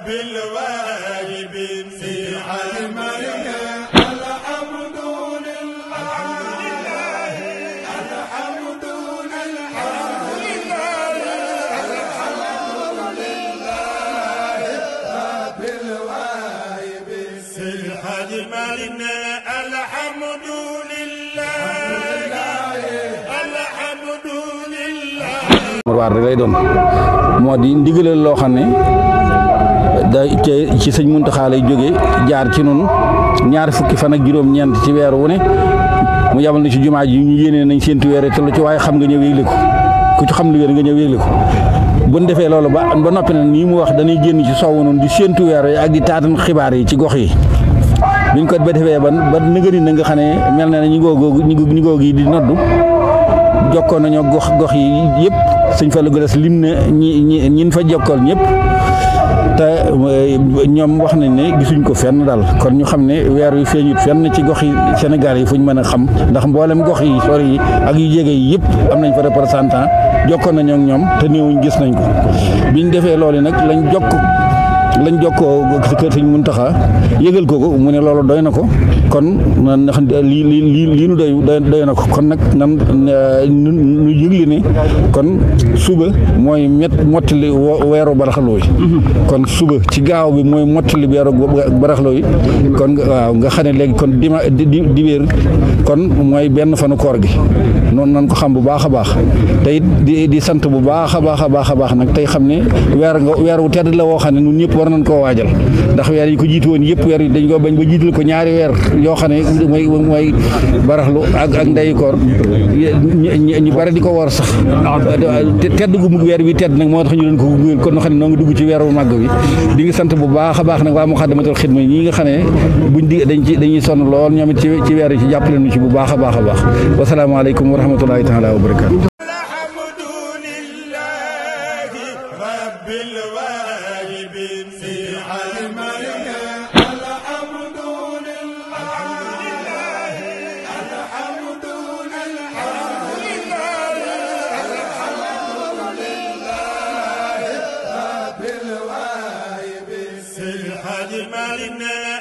بالواجب في علمك الحمد لله الحمد لله رب الواجب في الحج مالنا الحمد لله الحمد لله war rek lay doon moo di ndigalal loo xam ne da ci sëñ Muntaxa lay jóge jaar ci noonu ñaar fukki fan ak juróom-ñeent ci weer wu ne mu yabal na ci jumaa ji ñu yéene nañ séentu weer te lu ci waaye xam nga ñëw yégle ko ku ci xam lu wér nga ñëw yégle ko bu ñu defee loolu ba noppi nag nii mu wax dañuy génn ci soowu noonu di séentu weer yi ak di taatan xibaar yi ci gox yi biñ ko ba defee ba nëgëri na nga xam ne mel na ne ñi ngoog yi di noddu jokkoon nañoo gox yi yëpp sëñ Fallou Galass lim na ñin fa jokkool ñëpp te ñoom wax nañ ne gisuñ ko fenn daal kon ñu xam ne weer wi feeñut fenn ci gox yi Sénégal yi fu ñu mën a xam ndax mboolem gox yi sori yi ak yu jege yi yëpp am nañ fa représentant jokkoon nañoo ak ñoom te néewuñ gis nañ ko biñ defee loolu nag lañ jokkoo kër sëñ Muntaxa yëgal ko mu ne loolu doy na ko kon ndax lii nu doy na ko kon nag nu yëgle ne kon suba mooy mottali weeru baraxloo yi kon suba ci gaaw bi mooy mottali weeru baraxloo yi kon waaw nga xam ne léegi kon dibéer kon mooy benn fanu koor gi noonu nan ko xam bu baax a baax te it di sant bu baax a baax nag tey xam ne weer wu tedd la woo xam ne ñun ñëpp war nañ koo waajal ndax weer yi ko jiitu woon yëpp weer yi dañ ko bañ ba jiital ko ñaari weer yoo xam ne mooy baraxlu ak ndeyu koor ñu bari di ko war sax tedd gu mu weer bi tedd nag moo tax ñu leen ko gungeel kon xam ne noo ngi dugg ci weeru màgg bi di ngi sant bu baax a baax nag waa Muxaddamatul Xidma ñi nga xam ne buñ dañuy sonn lool ñoom it ci weer yi ci jàppale nu ci bu baax a baax wasalaamaaleykum wa rahmatullahi taala wa barakaatu الحج مالنا